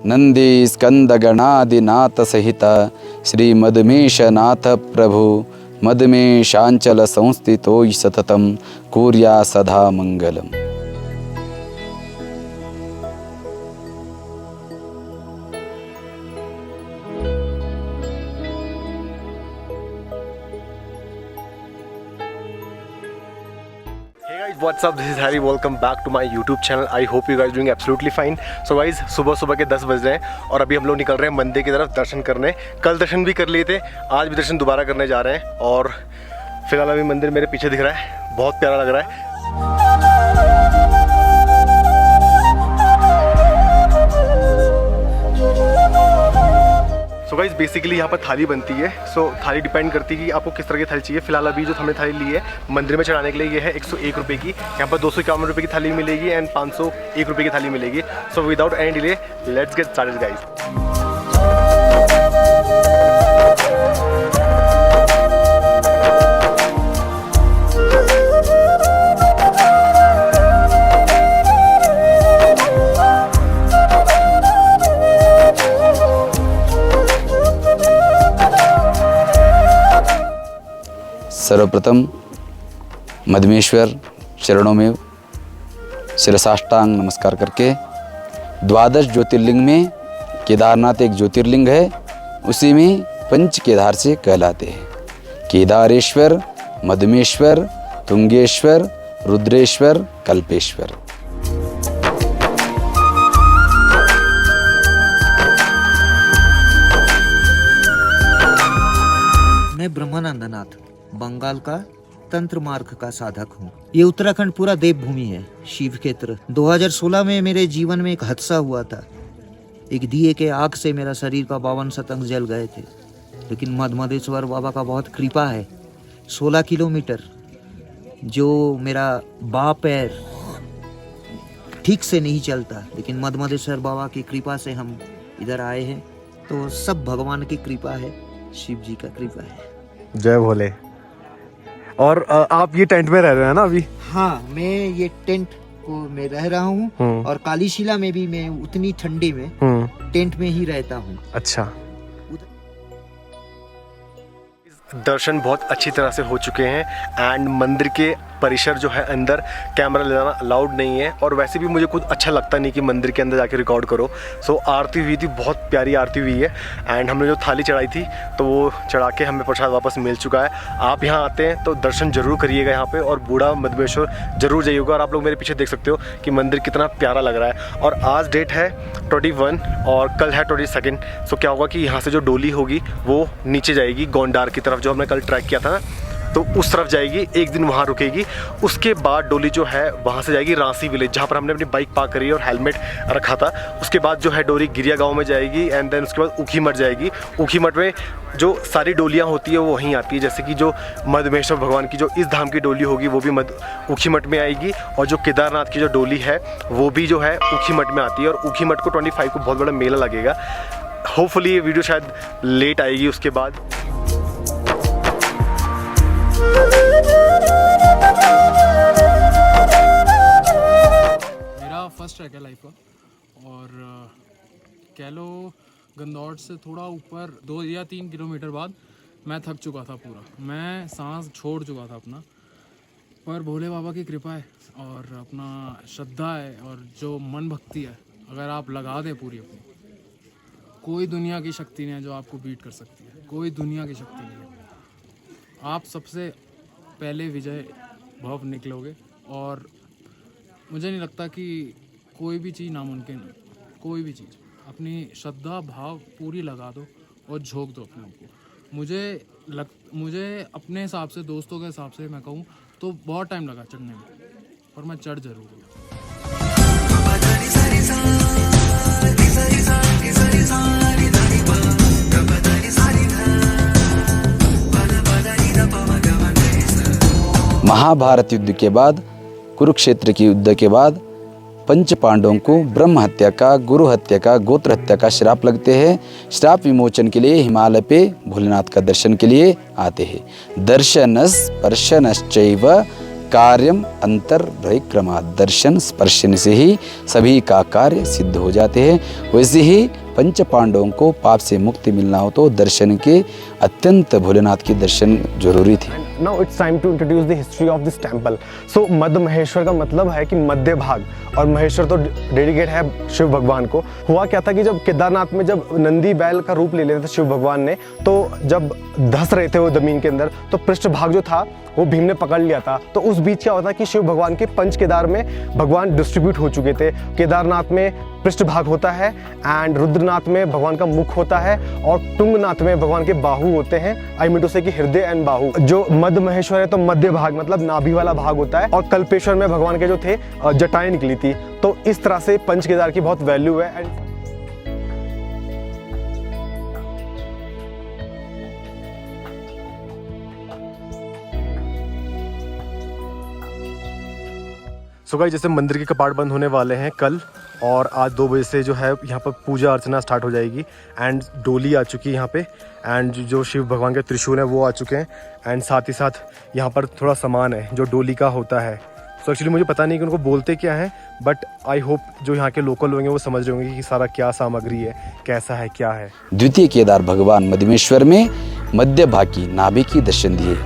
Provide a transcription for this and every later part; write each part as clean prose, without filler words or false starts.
नंदी स्कंद गणादिनाथ सहित श्री मदमेशनाथ प्रभु मदमेशांचल संस्थितो सततम कुर्या सदा मंगलम। What's up? This is Harry. Welcome back to my YouTube channel. I hope you guys doing absolutely fine. So guys, सुबह के 10 बज रहे हैं और अभी हम लोग निकल रहे हैं मंदिर की तरफ दर्शन करने। कल दर्शन भी कर लिए थे, आज भी दर्शन दोबारा करने जा रहे हैं और फिलहाल अभी मंदिर मेरे पीछे दिख रहा है, बहुत प्यारा लग रहा है। तो गाइस बेसिकली यहाँ पर थाली बनती है। थाली डिपेंड करती है कि आपको किस तरह की थाली चाहिए। फिलहाल अभी जो हमने थाली ली है मंदिर में चढ़ाने के लिए ये है 101 रुपये की। यहाँ पर 251 रुपये की थाली मिलेगी एंड 501 रुपये की थाली मिलेगी। So without any delay let's get started guys. सर्वप्रथम मदमेश्वर चरणों में शिरसाष्टांग नमस्कार करके, द्वादश ज्योतिर्लिंग में केदारनाथ एक ज्योतिर्लिंग है, उसी में पंच केदार से कहलाते हैं। केदारेश्वर, मदमेश्वर, तुंगेश्वर, रुद्रेश्वर, कल्पेश्वर। मैं ब्रह्मानंदनाथ बंगाल का तंत्र मार्ग का साधक हूँ। ये उत्तराखंड पूरा देवभूमि है, शिव क्षेत्र। 2016 में मेरे जीवन में एक हादसा हुआ था। एक दिए के आग से मेरा शरीर का 52 शतांश जल गए थे, लेकिन मदमदेश्वर बाबा का बहुत कृपा है। 16 किलोमीटर जो मेरा बाँ पैर ठीक से नहीं चलता, लेकिन मदमदेश्वर बाबा की कृपा से हम इधर आए हैं। तो सब भगवान की कृपा है, शिव जी का कृपा है। जय भोले। और आप ये टेंट में रह रहे हैं ना अभी? हाँ, मैं ये टेंट को मैं रह रहा हूँ और कालीशिला में भी मैं उतनी ठंडी में टेंट में ही रहता हूँ। अच्छा। दर्शन बहुत अच्छी तरह से हो चुके हैं एंड मंदिर के परिसर जो है अंदर कैमरा ले जाना अलाउड नहीं है और वैसे भी मुझे कुछ अच्छा लगता नहीं कि मंदिर के अंदर जाके रिकॉर्ड करो। आरती हुई थी, बहुत प्यारी आरती हुई है एंड हमने जो थाली चढ़ाई थी तो वो चढ़ा के हमें प्रसाद वापस मिल चुका है। आप यहाँ आते हैं तो दर्शन जरूर करिएगा यहाँ पे और बूढ़ा मदमेश्वर जरूर जाइएगा। और आप लोग मेरे पीछे देख सकते हो कि मंदिर कितना प्यारा लग रहा है। और आज डेट है 21 और कल है 22। क्या होगा कि यहाँ से जो डोली होगी वो नीचे जाएगी गोंडार की तरफ, जो हमने कल ट्रैक किया था ना, तो उस तरफ जाएगी, एक दिन वहाँ रुकेगी। उसके बाद डोली जो है वहाँ से जाएगी रांसी विलेज, जहाँ पर हमने अपनी बाइक पार्क करी और हेलमेट रखा था। उसके बाद जो है डोली गिरिया गांव में जाएगी एंड देन उसके बाद ऊखीमठ जाएगी। ऊखीमठ में जो सारी डोलियाँ होती है वो वहीं आती है, जैसे कि जो मदमेश्वर भगवान की जो इस धाम की डोली होगी वो भी ऊखीमठ में आएगी और जो केदारनाथ की जो डोली है वो भी जो है ऊखीमठ में आती है। और ऊखीमठ को 25 को बहुत बड़ा मेला लगेगा। होपफुली ये वीडियो शायद लेट आएगी उसके बाद। मेरा फर्स्ट ट्रैक है लाइफ का और कह लो गंदौर से थोड़ा ऊपर 2 या 3 किलोमीटर बाद मैं थक चुका था पूरा, मैं सांस छोड़ चुका था अपना। पर भोले बाबा की कृपा है और अपना श्रद्धा है और जो मन भक्ति है, अगर आप लगा दें पूरी अपनी, कोई दुनिया की शक्ति नहीं है जो आपको बीट कर सकती है। कोई दुनिया की शक्ति नहीं है। आप सबसे पहले विजय भव निकलोगे और मुझे नहीं लगता कि कोई भी चीज़ नामुमकिन है। कोई भी चीज़, अपनी श्रद्धा भाव पूरी लगा दो और झोंक दो अपने आप को। मुझे अपने हिसाब से, दोस्तों के हिसाब से मैं कहूँ तो बहुत टाइम लगा चढ़ने में, पर मैं चढ़ जरूर गया। महाभारत युद्ध के बाद, कुरुक्षेत्र की युद्ध के बाद पंच पांडवों को ब्रह्म हत्या का, गुरु हत्या का, गोत्र हत्या का श्राप लगते हैं। श्राप विमोचन के लिए हिमालय पे भोलेनाथ का दर्शन के लिए आते हैं। दर्शनस स्पर्शनश्चैव कार्यम अंतर परिक्रमा दर्शन स्पर्शन से ही सभी का कार्य सिद्ध हो जाते हैं। वैसे ही पंच पांडवों को पाप से मुक्ति मिलना हो तो दर्शन के अत्यंत भोलेनाथ के दर्शन जरूरी थे। Now it's time to introduce the history of this temple. So मध्य महेश्वर का मतलब है कि मध्य भाग, और महेश्वर तो डेडिकेट है शिव भगवान को। हुआ क्या था कि जब केदारनाथ में जब नंदी बैल का रूप ले लेते थे शिव भगवान ने, तो जब धंस रहे थे वो जमीन के अंदर, तो पृष्ठ भाग जो था वो भीम ने पकड़ लिया था। तो उस बीच क्या होता कि शिव भगवान के पंच केदार में भगवान डिस्ट्रीब्यूट हो चुके थे। केदारनाथ में पृष्ठ भाग होता है एंड रुद्रनाथ में भगवान का मुख होता है, और तुंगनाथ में भगवान के बाहु होते हैं। आई मीन टू से कि हृदय एंड बाहु। जो मध्य महेश्वर है तो मध्य भाग मतलब नाभि वाला भाग होता है, और कल्पेश्वर में भगवान के जो थे जटाएं निकली थी। तो इस तरह से पंच केदार की बहुत वैल्यू है। एंड सो गाइस, जैसे मंदिर के कपाट बंद होने वाले हैं कल, और आज 2 बजे से जो है यहाँ पर पूजा अर्चना स्टार्ट हो जाएगी। एंड डोली आ चुकी है यहाँ पे, एंड जो शिव भगवान के त्रिशूल हैं वो आ चुके हैं, एंड साथ ही साथ यहाँ पर थोड़ा सामान है जो डोली का होता है। सो एक्चुअली मुझे पता नहीं कि उनको बोलते क्या है, बट आई होप जो यहाँ के लोकल लोग हैं वो समझ रहे होंगे कि सारा क्या सामग्री है, कैसा है, क्या है। द्वितीय केदार भगवान मध्यमेश्वर में मध्य भाग की नाभि की दर्शन दिए।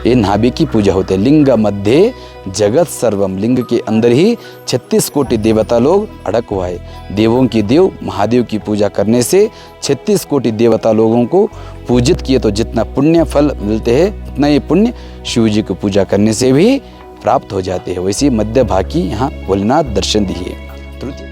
ये नाभि की पूजा होती है। लिंग मध्य जगत सर्वम, लिंग के अंदर ही 36 कोटि देवता लोग अड़क हुआ है। देवों की देव महादेव की पूजा करने से 36 कोटि देवता लोगों को पूजित किए तो जितना पुण्य फल मिलते हैं उतना ये पुण्य शिव जी को पूजा करने से भी प्राप्त हो जाते हैं। वैसे मध्य भाग की यहाँ भोलेनाथ दर्शन दिए। तृतीय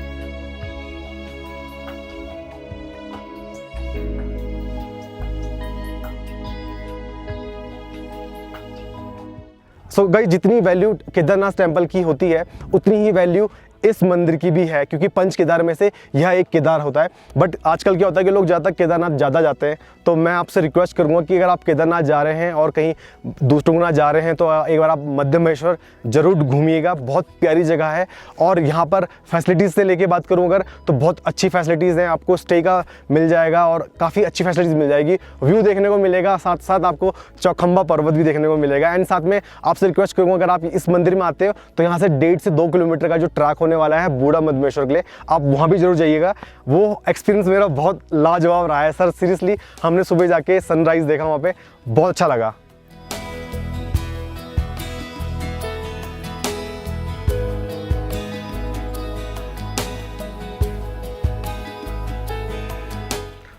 सो गाइस, जितनी वैल्यू केदारनाथ टेम्पल की होती है उतनी ही वैल्यू इस मंदिर की भी है, क्योंकि पंच केदार में से यह एक केदार होता है। बट आजकल क्या होता है कि लोग ज़्यादा केदारनाथ ज़्यादा जाते हैं, तो मैं आपसे रिक्वेस्ट करूंगा कि अगर आप केदारनाथ जा रहे हैं और कहीं तुंगनाथ जा रहे हैं तो एक बार आप मध्य महेश्वर जरूर घूमिएगा। बहुत प्यारी जगह है, और यहाँ पर फैसिलिटीज़ से लेके बात करूँ अगर तो बहुत अच्छी फैसिलिटीज़ हैं। आपको स्टे का मिल जाएगा और काफ़ी अच्छी फैसिलिटीज़ मिल जाएगी, व्यू देखने को मिलेगा, साथ साथ आपको चौखंबा पर्वत भी देखने को मिलेगा। एंड साथ में आपसे रिक्वेस्ट करूँगा अगर आप इस मंदिर में आते हो तो यहाँ से 1.5 से 2 किलोमीटर का जो ट्रैक होने वाला है बूढ़ा मधमेश्वर के लिए, आप वहाँ भी जरूर जाइएगा। वो एक्सपीरियंस मेरा बहुत लाजवाब रहा है सर, सीरियसली। हमने सुबह जाके सनराइज देखा वहाँ पे, बहुत अच्छा लगा।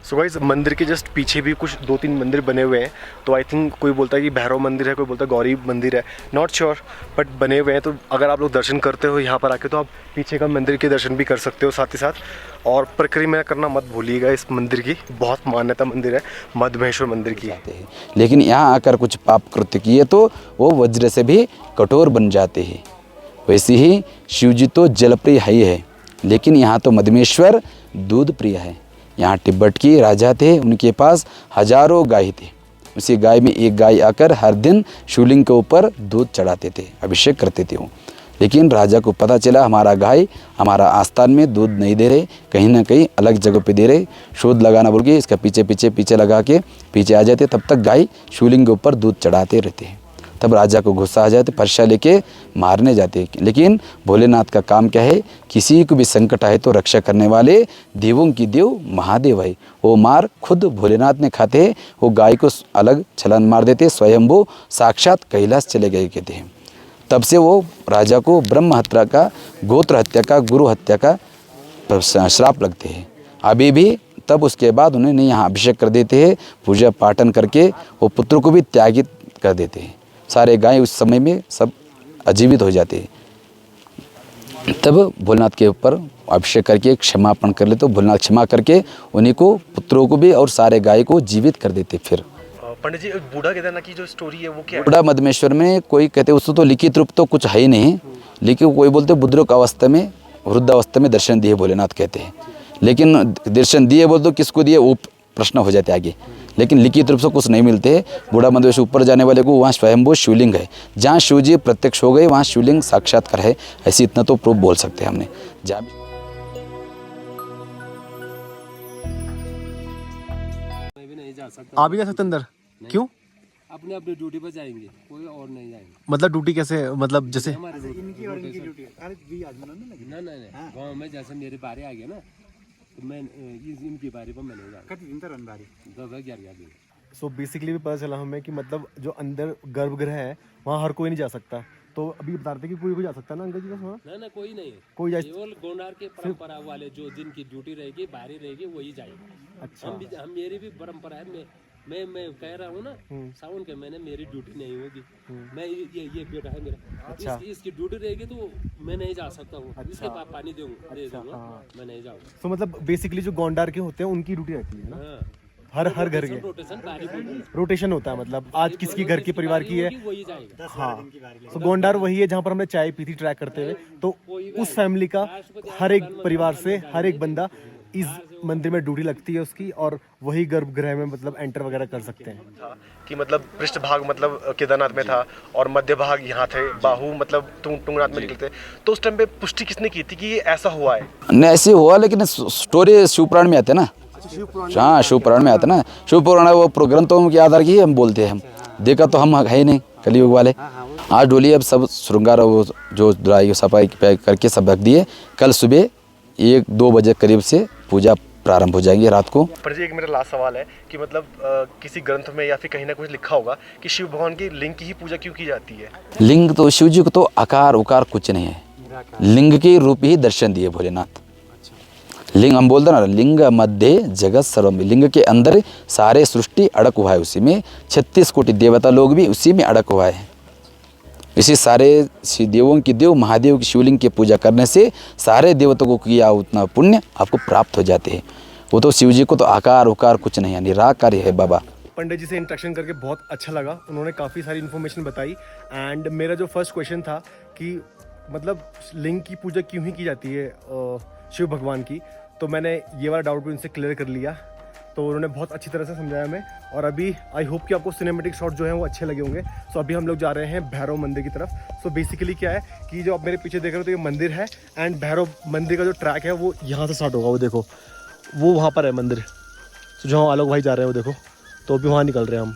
सो गाइस, मंदिर के जस्ट पीछे भी कुछ 2-3 मंदिर बने हुए हैं। तो आई थिंक कोई बोलता है कि भैरव मंदिर है, कोई बोलता है गौरी मंदिर है, नॉट श्योर, बट बने हुए हैं। तो अगर आप लोग दर्शन करते हो यहाँ पर आके तो आप पीछे का मंदिर के दर्शन भी कर सकते हो साथ ही साथ। और परिक्रमा करना मत भूलिएगा इस मंदिर की, बहुत मान्यता मंदिर है मध्य महेश्वर मंदिर की। लेकिन यहाँ आकर कुछ पाप कृत्य किए तो वो वज्र से भी कठोर बन जाते हैं। वैसे ही शिव जी तो जल प्रिय ही है, लेकिन यहाँ तो मधमेश्वर दूध प्रिय है। यहाँ तिब्बत के राजा थे, उनके पास हजारों गाय थे। उसी गाय में एक गाय आकर हर दिन शिवलिंग के ऊपर दूध चढ़ाते थे, अभिषेक करते थे वो। लेकिन राजा को पता चला हमारा गाय हमारा आस्थान में दूध नहीं दे रहे, कहीं ना कहीं अलग जगह पे दे रहे। शोध लगाना बोल के इसका पीछे लगा के पीछे आ जाते, तब तक गाय शिवलिंग के ऊपर दूध चढ़ाते रहते हैं। तब राजा को गुस्सा आ जाते, फरसा लेके मारने जाते। लेकिन भोलेनाथ का काम क्या है, किसी को भी संकट आए तो रक्षा करने वाले देवों की देव महादेव है। वो मार खुद भोलेनाथ ने खाते हैं। वो गाय को अलग छलांग मार देते, स्वयं वो साक्षात कैलाश चले गए कहते हैं। तब से वो राजा को ब्रह्म हत्या का, गोत्र हत्या का, गुरु हत्या का श्राप लगते हैं अभी भी। तब उसके बाद उन्हें यहाँ अभिषेक कर देते हैं, पूजा पाठन करके वो पुत्र को भी त्यागित कर देते हैं। सारे गाय उस समय में सब अजीवित हो जाते हैं। तब भोलेनाथ के ऊपर अभिषेक करके क्षमापण कर ले तो भोलेनाथ क्षमा करके उन्हीं को, पुत्रों को भी और सारे गाय को जीवित कर देते। फिर पंडित जी, बूढ़ा केदारनाथ की जो स्टोरी है वो क्या है? बूढ़ा मधमेश्वर में कोई कहते उसको तो लिखित रूप तो कुछ है ही नहीं, लेकिन कोई बोलते बुजुर्ग अवस्था में, वृद्धावस्था में दर्शन दिए भोलेनाथ कहते हैं। लेकिन दर्शन दिए बोल तो किसको दिए वो प्रश्न हो जाते आगे, लेकिन लिखित रूप से कुछ नहीं मिलते। बूढ़ा मधमेश्वर ऊपर जाने वाले को वहाँ स्वयंभू शिवलिंग है, जहाँ शिव जी प्रत्यक्ष हो गए वहाँ शिवलिंग साक्षात्कार है, ऐसी इतना तो प्रूफ बोल सकते हैं हमने। जहाँ आ भी जा सकते अंदर, क्यों? अपने अपने ड्यूटी पर जाएंगे, कोई और नहीं जाएंगे। मतलब ड्यूटी कैसे, मतलब जैसे हमारे ना गाँव में जैसे मेरी बारी आ गया ना, तो मैं इनकी बारी पर मैं नहीं जाऊँगा। 10-11 दिन। सो बेसिकली भी पता चला हमें कि मतलब जो अंदर गर्भगृह है वहाँ हर कोई नहीं जा सकता। तो अभी बता रहे थे कि कोई जा सकता है ना अंकल जी का वहाँ? ना कोई नहीं है, कोई जा केवल गोंडार के परंपरा वाले जो जिनकी ड्यूटी रहेगी, बारी रहेगी, वही जाएगा। अच्छा। हम मेरी भी परंपरा है, मैं कह रहा हूँ ना, सावन के महीने मेरी ड्यूटी नहीं होगी। मैं ये बेटा है मेरा, अच्छा। इसकी ड्यूटी रहेगी तो मैं नहीं जा सकता हूँ। इसके पास पानी दे दूंगा, मैं नहीं जाऊँगा। तो मतलब बेसिकली जो गोंडार के होते हैं उनकी ड्यूटी रहती है ना, हर घर के रोटेशन होता है। मतलब आज किसकी घर की परिवार की है, वही जाएगा। हाँ। तो गोंडार वही है जहाँ पर हमने चाय पी थी ट्रैक करते हुए, तो उस फैमिली का हर एक परिवार से हर एक बंदा इस मंदिर में ड्यूटी लगती है उसकी, और वही गर्भगृह में मतलब एंटर वगैरह कर सकते हैं। कि मतलब पृष्ठ भाग मतलब केदारनाथ में था और मध्य भाग यहाँ थे, बाहु मतलब तुंगनाथ में निकलते। तो उस टाइम पे पुष्टि किसने की थी कि ये ऐसा हुआ है? नहीं ऐसे हुआ, लेकिन स्टोरी शिवपुराण में आते ना। हाँ शिवपुराण में आता ना, शिवपुराण वो ग्रंथों के आधार की हम बोलते हैं। हम देखा तो हम है ही नहीं कलयुग वाले। आज डोली अब सब श्रृंगार वो जो ड्राई सफाई करके सब रख दिए। कल सुबह 1-2 बजे करीब से पूजा प्रारंभ हो जाएंगी रात को। पर जी एक मेरा लास्ट सवाल है कि मतलब किसी ग्रंथ में या फिर कहीं ना कुछ लिखा होगा कि शिव भगवान की लिंग की ही पूजा क्यों की जाती है? लिंग तो शिव जी को तो आकार उकार कुछ नहीं है, लिंग के रूप ही दर्शन दिए भोलेनाथ। लिंग हम बोलते ना, लिंग मध्य जगत सर्वम, लिंग के अंदर सारे सृष्टि अड़क हुआ है, उसी में 36 कोटि देवता लोग भी उसी में अड़क हुआ है। इसी सारे देवों की देव महादेव की शिवलिंग की पूजा करने से सारे देवताओं को किया उतना पुण्य आपको प्राप्त हो जाते हैं। वो तो शिव जी को तो आकार उकार कुछ नहीं है, निराकार है बाबा। पंडित जी से इंटरेक्शन करके बहुत अच्छा लगा, उन्होंने काफ़ी सारी इन्फॉर्मेशन बताई। एंड मेरा जो फर्स्ट क्वेश्चन था कि मतलब लिंग की पूजा क्यों ही की जाती है शिव भगवान की, तो मैंने ये वाला डाउट भी उनसे क्लियर कर लिया। तो उन्होंने बहुत अच्छी तरह से समझाया हमें, और अभी आई होप कि आपको सिनेमेटिक शॉट जो है वो अच्छे लगे होंगे। सो अभी हम लोग जा रहे हैं भैरव मंदिर की तरफ। सो बेसिकली क्या है कि जो आप मेरे पीछे देख रहे हो तो ये मंदिर है, एंड भैरव मंदिर का जो ट्रैक है वो यहाँ से स्टार्ट होगा। वो देखो वो वहाँ पर है मंदिर, तो जहाँ आलोक भाई जा रहे हैं वो देखो, तो अभी वहाँ निकल रहे हैं हम।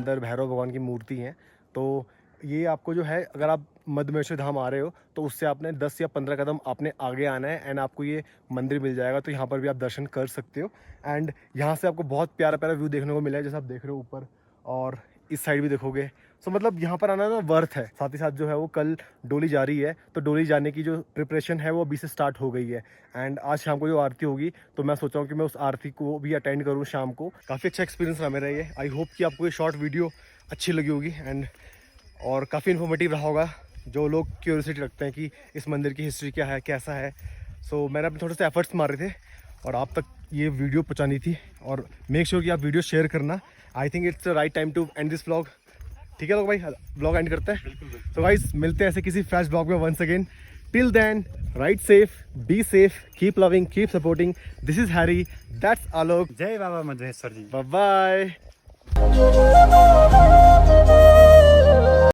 अंदर भैरव भगवान की मूर्ति है। तो ये आपको जो है, अगर आप मध्यमेश्वर धाम आ रहे हो तो उससे आपने 10 या 15 कदम आपने आगे आना है, एंड आपको ये मंदिर मिल जाएगा। तो यहाँ पर भी आप दर्शन कर सकते हो, एंड यहाँ से आपको बहुत प्यारा प्यारा व्यू देखने को मिला है, जैसे आप देख रहे हो ऊपर, और इस साइड भी देखोगे। सो मतलब यहाँ पर आना ना वर्थ है। साथ ही साथ जो है वो कल डोली जा रही है, तो डोली जाने की जो प्रिपरेशन है वो अभी से स्टार्ट हो गई है। एंड आज शाम को जो आरती होगी, तो मैं सोचा हूँ कि मैं उस आरती को भी अटेंड करूँ शाम को। काफ़ी अच्छा एक्सपीरियंस रहा मेरा ये। आई होप कि आपको ये शॉर्ट वीडियो अच्छी लगी होगी, एंड और काफ़ी इन्फॉर्मेटिव रहा होगा जो लोग क्यूरियोसिटी रखते हैं कि इस मंदिर की हिस्ट्री क्या है, कैसा है। सो मैंने अपने थोड़े से एफर्ट्स मारे थे और आप तक ये वीडियो पहुँचानी थी, और मेक श्योर कि आप वीडियो शेयर करना। I think it's the right time to end this vlog. ठीक है तो भाई ब्लॉग एंड करते हैं। तो गाइस मिलते हैं ऐसे किसी फ्रेश ब्लॉग में once again. Till then ride safe, be safe, keep loving, keep supporting. This is Harry, that's Alok. जय बाबा मधेश्वर जी। Bye bye.